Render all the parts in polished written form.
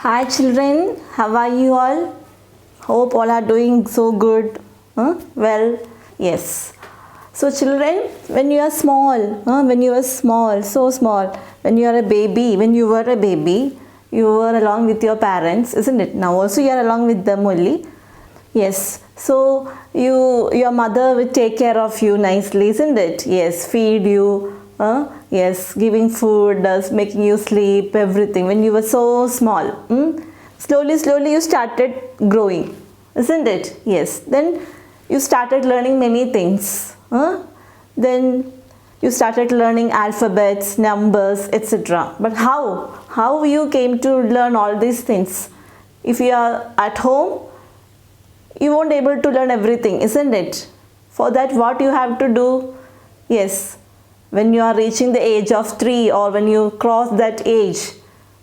Hi children, how are you all? Hope all are doing so good. Well, yes. So children, when you are small, so small, when you are a baby, when you were a baby, you were along with your parents, isn't it? Now also you are along with them only. Yes. So your mother will take care of you nicely, isn't it? Yes, feed you. Yes, giving food, making you sleep, everything. When you were so small, slowly you started growing, isn't it? Yes. Then you started learning many things. Then you started learning alphabets, numbers, etc. But how? How you came to learn all these things? If you are at home, you won't able to learn everything, isn't it? For that, what you have to do? Yes, when you are reaching the age of 3 or when you cross that age,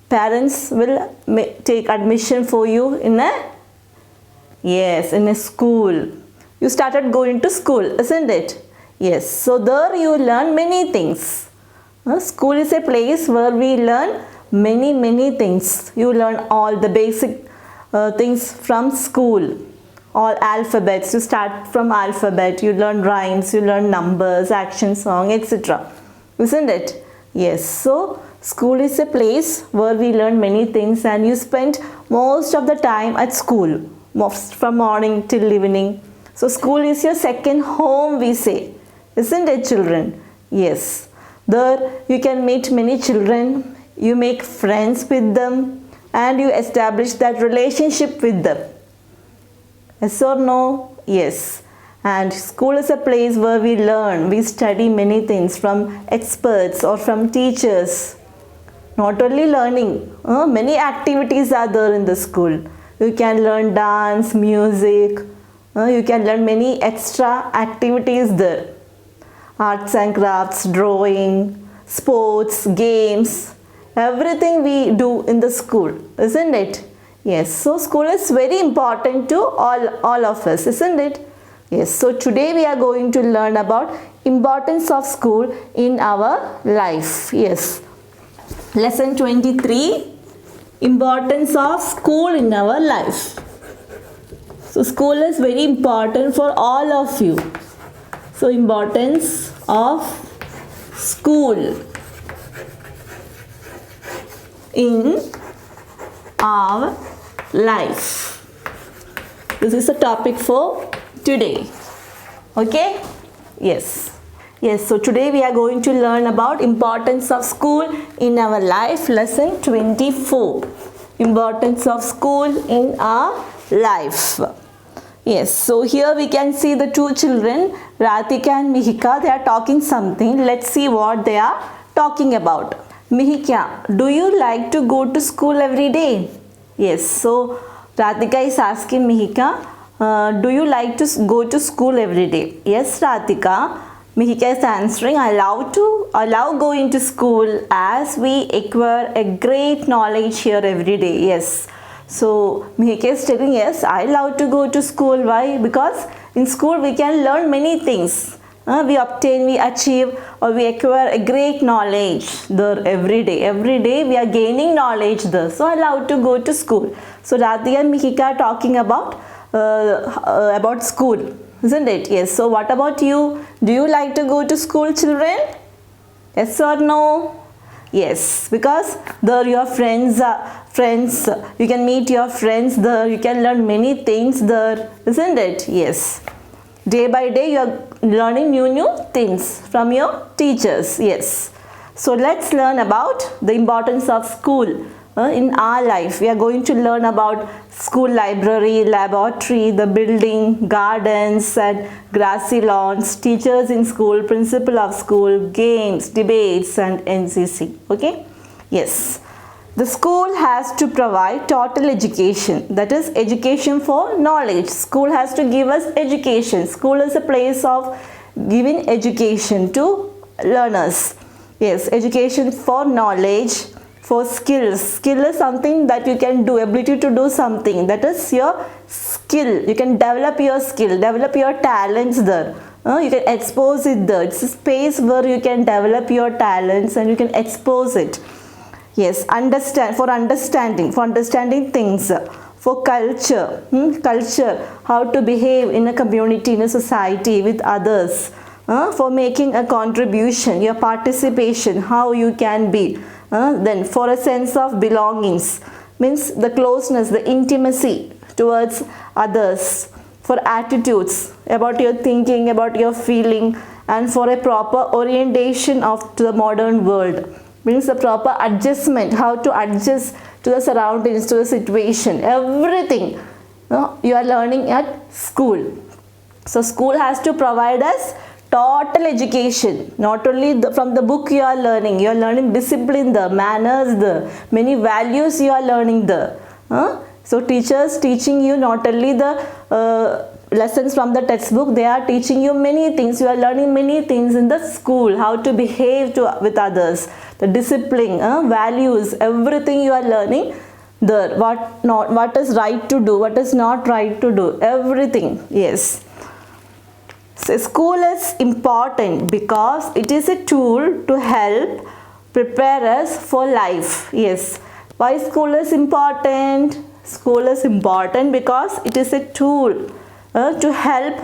parents will take admission for you in a school. You started going to school, isn't it? Yes, so there you learn many things. School is a place where we learn many things. You learn all the basic things from school. All alphabets, you start from alphabet, you learn rhymes, you learn numbers, action song, etc. Isn't it? Yes, so school is a place where we learn many things and you spend most of the time at school, from morning till evening. So school is your second home, we say, isn't it children? Yes, there you can meet many children, you make friends with them and you establish that relationship with them. Yes or no? Yes. And school is a place where we learn, we study many things from experts or from teachers. Not only learning, many activities are there in the school. You can learn dance, music, you can learn many extra activities there. Arts and crafts, drawing, sports, games, everything we do in the school, isn't it? Yes, so school is very important to all of us, isn't it? Yes, so today we are going to learn about importance of school in our life. Yes, lesson 23, importance of school in our life. So school is very important for all of you. So importance of school in our life. This is a topic for today. Okay? Yes. Yes, so today we are going to learn about importance of school in our life. Lesson 24. Importance of school in our life. Yes, so here we can see the two children, Ratika and Mihika. They are talking something. Let's see what they are talking about. Mihika, do you like to go to school every day? Yes, so Ratika is asking Mihika, do you like to go to school every day? Yes, Ratika. Mihika is answering, I love going to school as we acquire a great knowledge here every day. Yes. So Mihika is telling, yes, I love to go to school. Why? Because in school we can learn many things. We obtain, we achieve, or we acquire a great knowledge there every day. Every day we are gaining knowledge there. So I love to go to school. So Radhika and Mihika are talking about school, isn't it? Yes. So what about you? Do you like to go to school, children? Yes or no? Yes, because there your friends, you can meet your friends there, you can learn many things there, isn't it? Yes. Day by day you are learning new things from your teachers. Yes. So let's learn about the importance of school in our life. We are going to learn about school library, laboratory, the building, gardens and grassy lawns, teachers in school, principal of school, games, debates and NCC. Okay? Yes. The school has to provide total education, that is education for knowledge. School has to give us education. School is a place of giving education to learners. Yes, education for knowledge, for skills. Skill is something that you can do, ability to do something. That is your skill. You can develop your skill, develop your talents there. You can expose it there. It's a space where you can develop your talents and you can expose it. Yes, for understanding things, for culture, culture, how to behave in a community, in a society with others, for making a contribution, your participation, how you can be. Then for a sense of belongings, means the closeness, the intimacy towards others, for attitudes about your thinking, about your feeling, and for a proper orientation of to the modern world, means the proper adjustment, how to adjust to the surroundings, to the situation, everything you are learning at school. So school has to provide us total education, not only from the book you are learning discipline, the manners, the many values you are learning there. So teachers teaching you not only the lessons from the textbook, they are teaching you many things. You are learning many things in the school, how to behave with others, the discipline, values, everything you are learning there. What is right to do, what is not right to do, everything. Yes. So school is important because it is a tool to help prepare us for life. Yes. Why school is important? School is important because it is a tool to help,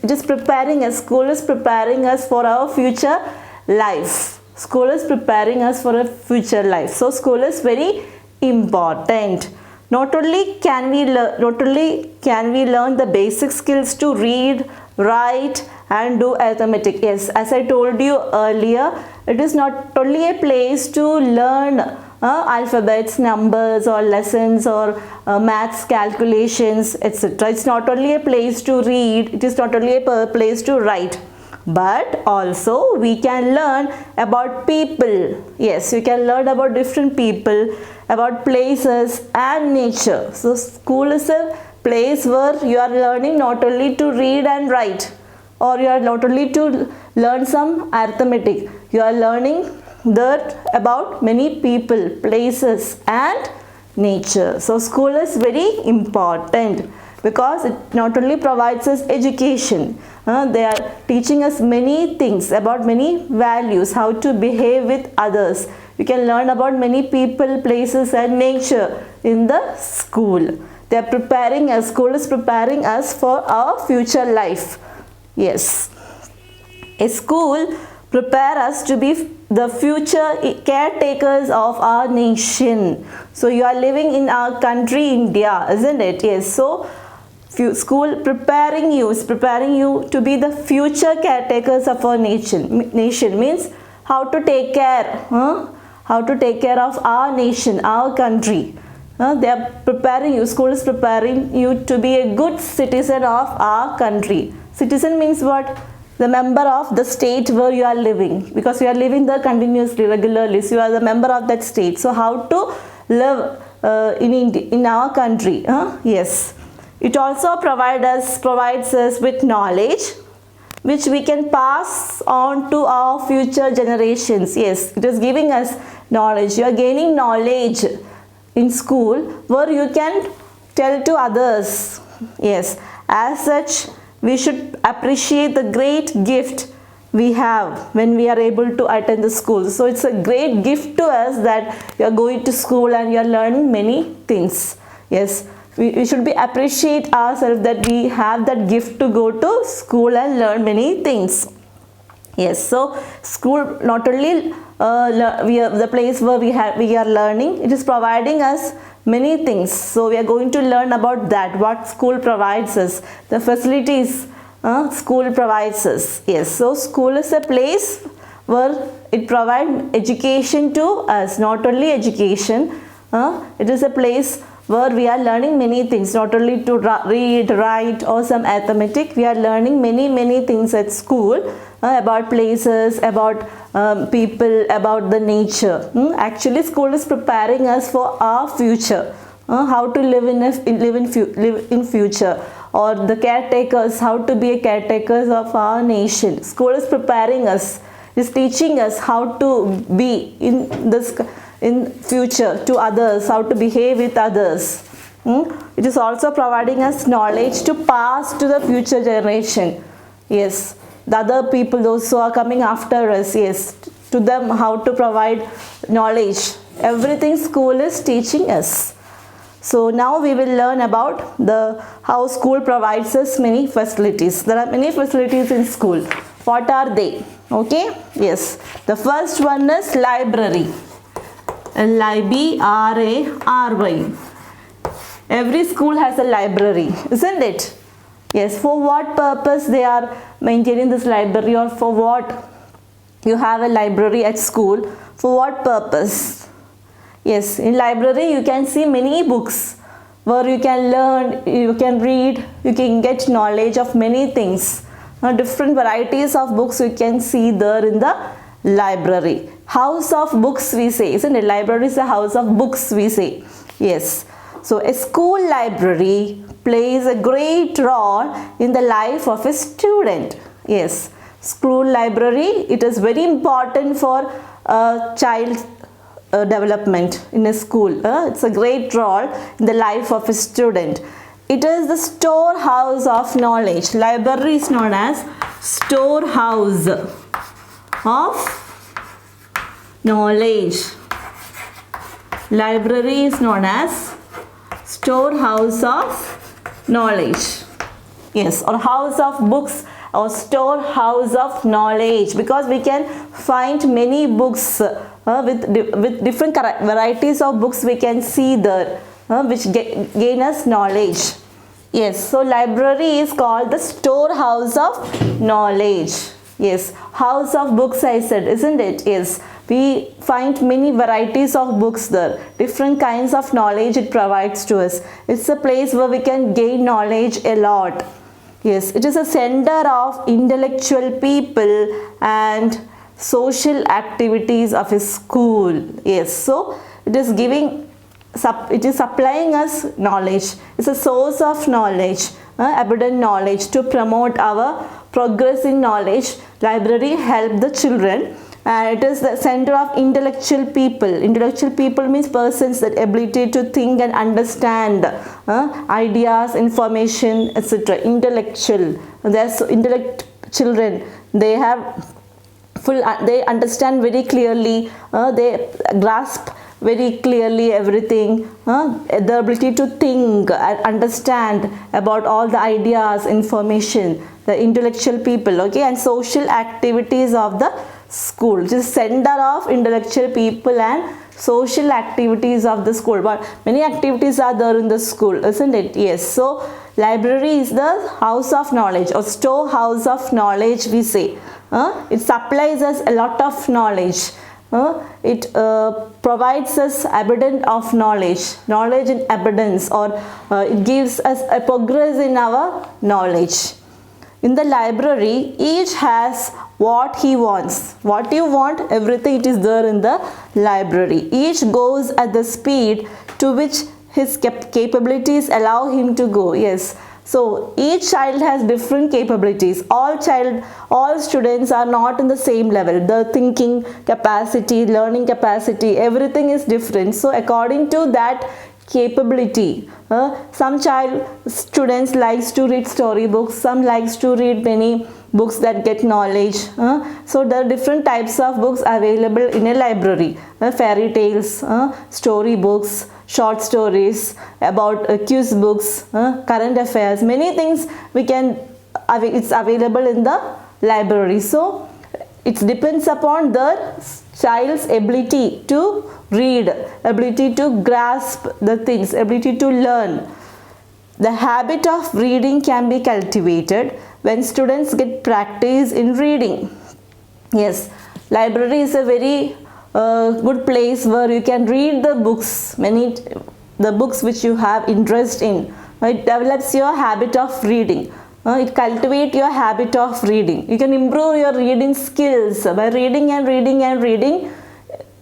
it is preparing us, school is preparing us for our future life. School is preparing us for a future life. So school is very important. Not only can we learn the basic skills to read, write and do arithmetic. Yes, as I told you earlier, it is not only a place to learn alphabets, numbers or lessons or maths calculations, etc. It's not only a place to read, it is not only a place to write, but also we can learn about people. Yes, you can learn about different people, about places and nature. So school is a place where you are learning not only to read and write, or you are not only to learn some arithmetic, you are learning that about many people, places and nature. So school is very important because it not only provides us education, they are teaching us many things about many values, how to behave with others. You can learn about many people, places and nature in the school. They are preparing us, school is preparing us for our future life. Yes. A school prepare us to be the future caretakers of our nation. So you are living in our country, India, isn't it? Yes. So school preparing you to be the future caretakers of our nation. Nation means how to take care, how to take care of our nation, our country. They are preparing you, school is preparing you to be a good citizen of our country. Citizen means what? The member of the state where you are living, because you are living there continuously, regularly, so you are the member of that state. So how to live in India, in our country? Yes. It also provides us with knowledge which we can pass on to our future generations. Yes, it is giving us knowledge. You are gaining knowledge in school where you can tell to others. Yes, as such, we should appreciate the great gift we have when we are able to attend the school. So it's a great gift to us that you are going to school and you are learning many things. Yes, we should be appreciate ourselves that we have that gift to go to school and learn many things. Yes, so school not only we are the place where we are learning, it is providing us many things. So we are going to learn about that, what school provides us, the facilities school provides us. Yes, so school is a place where it provides education to us, not only education, it is a place where we are learning many things, not only to read, write or some arithmetic. We are learning many things at school about places, about people, about the nature. Actually, school is preparing us for our future, how to live in future, or the caretakers, how to be a caretakers of our nation. School is preparing us, is teaching us how to be in future to others, how to behave with others. It is also providing us knowledge to pass to the future generation. Yes, the other people, those who are coming after us, yes, to them how to provide knowledge Everything school is teaching us. So now we will learn about the how school provides us many facilities. There are many facilities in school. What are they? Okay, yes. The first one is library. Library. Every school has a library, isn't it? Yes. For what purpose they are maintaining this library, or for what you have a library at school? For what purpose? Yes, in library you can see many books where you can learn, you can read, you can get knowledge of many things. Different varieties of books you can see there in the library. House of books we say, isn't it? Library is a house of books we say. Yes. So a school library plays a great role in the life of a student. Yes. School library, it is very important for a child development in a school. It's a great role in the life of a student. It is the storehouse of knowledge. Library is known as storehouse of knowledge. Library is known as storehouse of knowledge. Yes, or house of books, or storehouse of knowledge, because we can find many books with different varieties of books we can see there, which gain us knowledge. Yes, so library is called the storehouse of knowledge. Yes, house of books I said, isn't it? Yes, we find many varieties of books there, different kinds of knowledge it provides to us. It's a place where we can gain knowledge a lot. Yes, it is a center of intellectual people and social activities of a school. Yes, so it is supplying us knowledge. It's a source of knowledge, abundant knowledge to promote our progress in knowledge. Library help the children, and it is the center of intellectual people. Intellectual people means persons that ability to think and understand ideas, information, etc. Intellectual. There's intellect children. They have they understand very clearly. They grasp very clearly everything. The ability to think and understand about all the ideas, information. The intellectual people. Okay, and social activities of the school, which is center of intellectual people and social activities of the school. But many activities are there in the school, isn't it? Yes. So library is the house of knowledge, or storehouse of knowledge we say. It supplies us a lot of knowledge. It provides us abundance of knowledge in abundance, or it gives us a progress in our knowledge. In the library, each has what he wants. What you want, everything it is there in the library. Each goes at the speed to which his capabilities allow him to go. Yes. So each child has different capabilities. All students are not in the same level. The thinking capacity, learning capacity, everything is different. So according to that capability, some students likes to read storybooks, some likes to read many books that get knowledge. So there are different types of books available in a library. Fairy tales, story books, short stories, about quiz books, current affairs, many things it's available in the library. So it depends upon the child's ability to read, ability to grasp the things, ability to learn. The habit of reading can be cultivated when students get practice in reading. Yes, library is a very good place where you can read the books, the books which you have interest in. It develops your habit of reading. It cultivates your habit of reading. You can improve your reading skills by reading and reading and reading.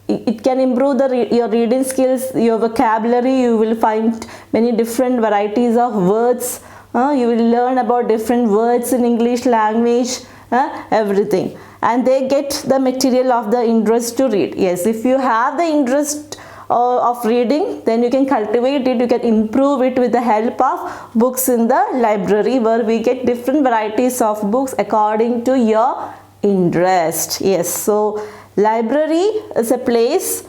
It can improve your reading skills, your vocabulary. You will find many different varieties of words. You will learn about different words in English language, everything. And they get the material of the interest to read. Yes, if you have the interest of reading, then you can cultivate it, you can improve it with the help of books in the library, where we get different varieties of books according to your interest. Yes, so library is a place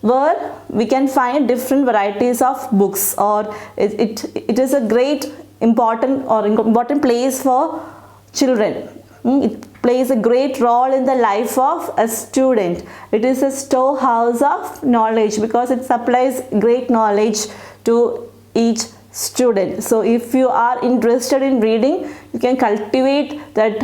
where we can find different varieties of books, or it is a great important place for children. It plays a great role in the life of a student. It is a storehouse of knowledge because it supplies great knowledge to each student. So if you are interested in reading, you can cultivate that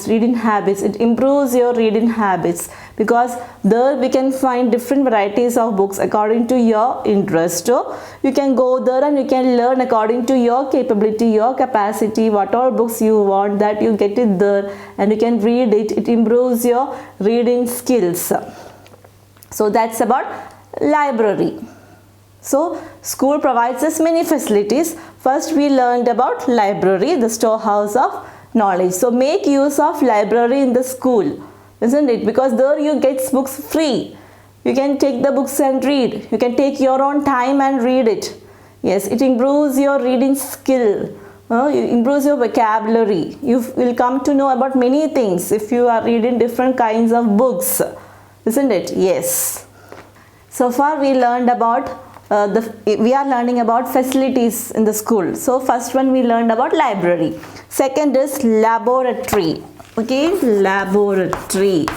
reading habits. It improves your reading habits because there we can find different varieties of books according to your interest. So you can go there and you can learn according to your capability, your capacity, what all books you want, that you get it there and you can read it. It improves your reading skills. So that's about library. So school provides us many facilities. First we learned about library, the storehouse of knowledge. So make use of library in the school, isn't it? Because there you get books free. You can take the books and read. You can take your own time and read it. Yes, it improves your reading skill. It improves your vocabulary. You will come to know about many things if you are reading different kinds of books, isn't it? Yes. So far we learned about we are learning about facilities in the school. So first one we learned about library. Second is laboratory. Okay, laboratory.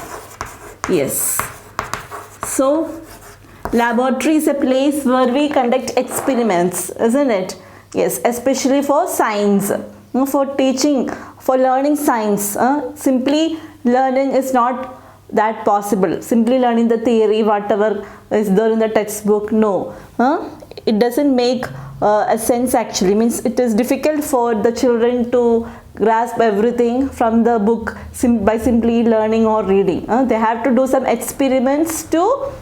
Yes. So laboratory is a place where we conduct experiments, isn't it? Yes, especially for science, for teaching, for learning science. Simply learning is not that possible. Simply learning the theory, whatever is there in the textbook, no. It doesn't make a sense actually. Means it is difficult for the children to grasp everything from the book by simply learning or reading. They have to do some experiments to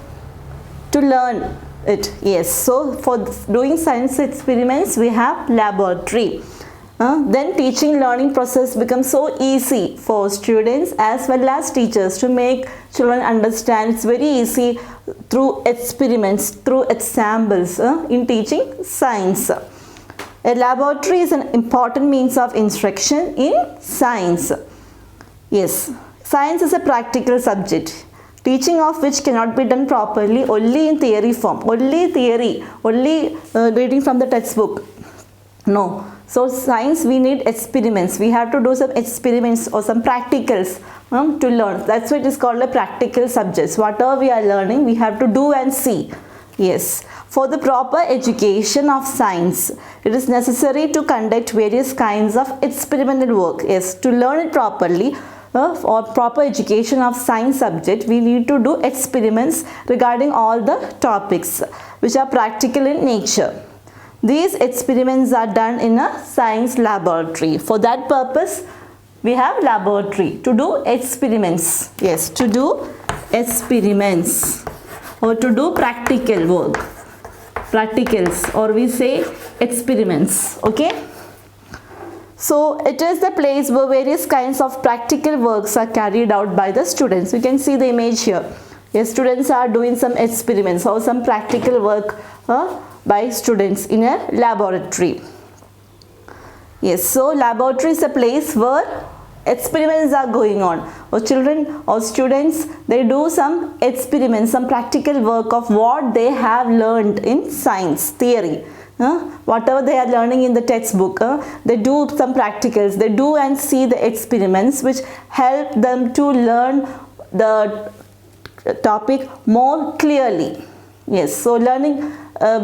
learn it. Yes, so for doing science experiments we have laboratory. Then teaching learning process becomes so easy for students as well as teachers to make children understand. It's very easy through experiments, through examples in teaching science. A laboratory is an important means of instruction in science. Yes, science is a practical subject, teaching of which cannot be done properly only in theory form, only theory, only reading from the textbook. No. So science we need experiments. We have to do some experiments or some practicals to learn. That's why it is called a practical subjects. Whatever we are learning we have to do and see. Yes. For the proper education of science, it is necessary to conduct various kinds of experimental work. Yes, to learn it properly, for proper education of science subject, we need to do experiments regarding all the topics which are practical in nature. These experiments are done in a science laboratory. For that purpose, we have laboratory to do experiments. Yes, to do experiments or to do practical work. Practicals, or we say experiments. Okay. So it is the place where various kinds of practical works are carried out by the students. You can see the image here. Yes, students are doing some experiments or some practical work by students in a laboratory. Yes, so laboratory is a place where experiments are going on, or children or students, they do some experiments, some practical work of what they have learned in science theory. Whatever they are learning in the textbook, they do some practicals, they do and see the experiments which help them to learn the topic more clearly. Yes, so learning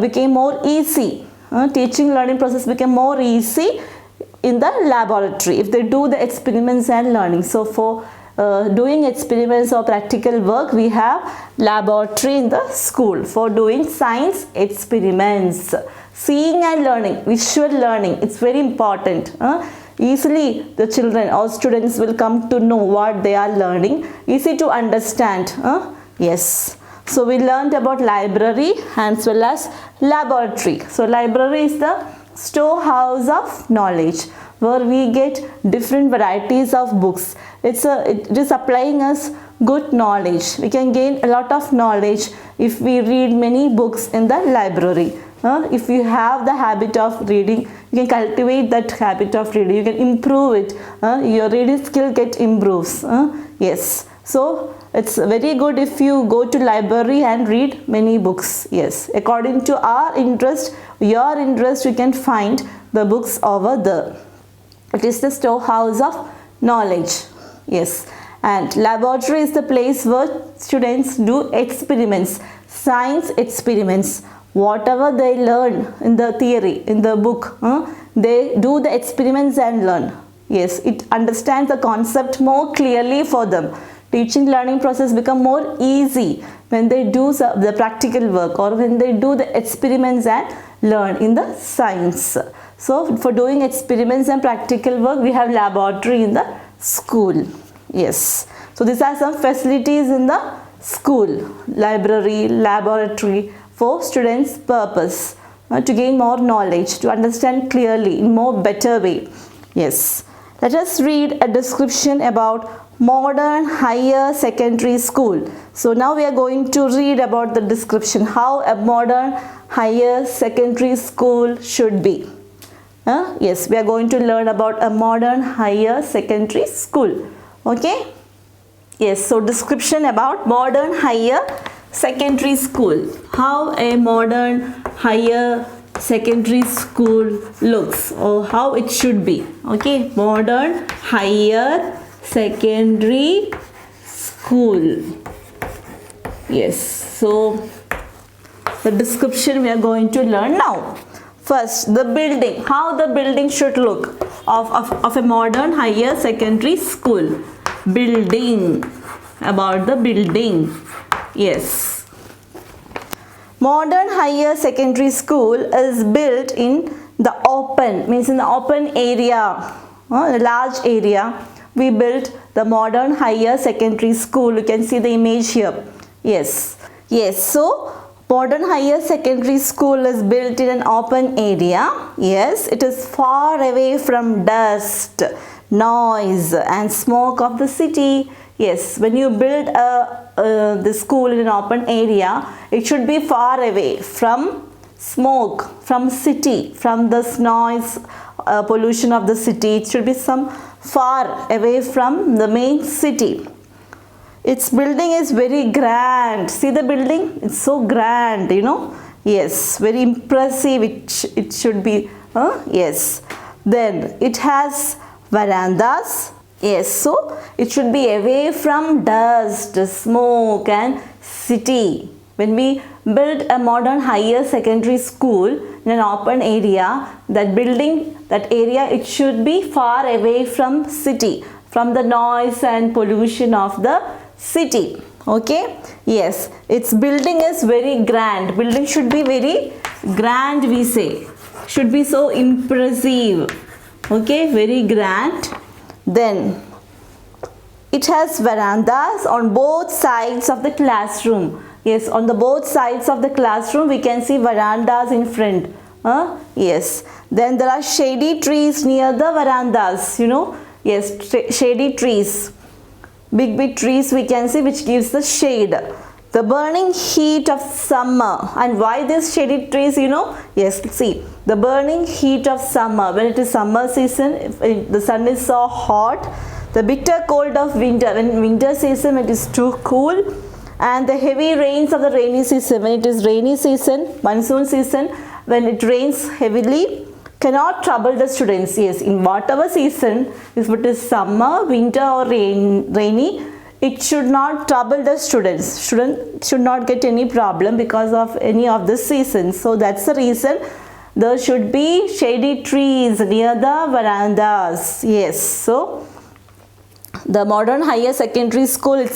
became more easy. Teaching learning process became more easy in the laboratory if they do the experiments and learning. So for doing experiments or practical work, we have laboratory in the school for doing science experiments. Seeing and learning, visual learning, it's very important. Easily the children or students will come to know what they are learning, easy to understand. Yes. So we learned about library as well as laboratory. So library is the storehouse of knowledge where we get different varieties of books. It is supplying us good knowledge. We can gain a lot of knowledge if we read many books in the library. If you have the habit of reading, you can cultivate that habit of reading. You can improve it. Your reading skill improves. Yes. So it's very good if you go to library and read many books. Yes, according to our interest, your interest, you can find the books over there. It is the storehouse of knowledge. Yes, and laboratory is the place where students do experiments, science experiments. Whatever they learn in the theory, in the book, they do the experiments and learn. Yes, it understands the concept more clearly for them. Teaching learning process become more easy when they do the practical work or when they do the experiments and learn in the science. So for doing experiments and practical work, we have laboratory in the school. Yes. So these are some facilities in the school, library, laboratory for students' purpose, to gain more knowledge, to understand clearly in more better way. Yes. Let us read a description about modern higher secondary school. So now we are going to read about the description, how a modern higher secondary school should be. Yes, we are going to learn about a modern higher secondary school. Okay? Yes, so description about modern higher secondary school. How a modern higher secondary school looks or how it should be. Okay, modern higher secondary school. Yes, so the description we are going to learn now. First, the building, how the building should look of a modern higher secondary school. Building, about the building. Yes. Modern higher secondary school is built in the open, means in the open area, a large area. We built the modern higher secondary school. You can see the image here. Yes. Yes. So modern higher secondary school is built in an open area. Yes. It is far away from dust, noise and smoke of the city. Yes, when you build the school in an open area, it should be far away from smoke, from city, from this noise, pollution of the city. It should be some far away from the main city. Its building is very grand. See the building? It's so grand, you know. Yes, very impressive. It should be. Yes. Then it has verandas. Yes, so it should be away from dust, smoke and city. When we build a modern higher secondary school in an open area, that building, that area, it should be far away from city, from the noise and pollution of the city. Okay? Yes, its building is very grand. Building should be very grand, we say. Should be so impressive. Okay, very grand. Then it has verandas on both sides of the classroom. Yes, on the both sides of the classroom we can see verandas in front. Yes. Then there are shady trees near the verandas, you know. Yes, shady trees. Big trees we can see which gives the shade. The burning heat of summer. And why these shady trees, you know? Yes, see. The burning heat of summer, when it is summer season, if the sun is so hot, the bitter cold of winter, when winter season it is too cool, and the heavy rains of the rainy season, when it is rainy season, monsoon season, when it rains heavily, cannot trouble the students. Yes, in whatever season, if it is summer, winter or rainy, it should not trouble the students. Students should not get any problem because of any of the seasons. So that's the reason there should be shady trees near the verandas. Yes, so the modern higher secondary school,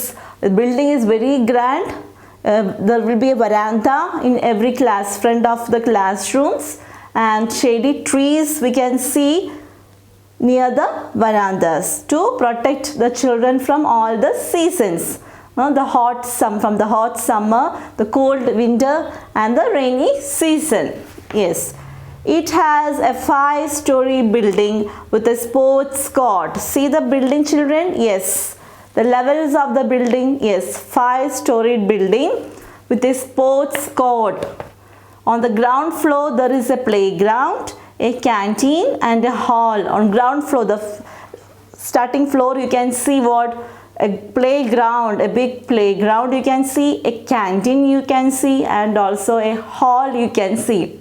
the building is very grand. There will be a veranda in every class, front of the classrooms, and shady trees we can see near the verandas to protect the children from all the seasons. From the hot summer, the cold winter and the rainy season. Yes. It has a 5-story building with a sports court. See the building, children? Yes. The levels of the building, yes, 5-storied building with a sports court. On the ground floor, there is a playground, a canteen and a hall. On ground floor, the starting floor, you can see what a playground, a big playground you can see, a canteen you can see, and also a hall you can see.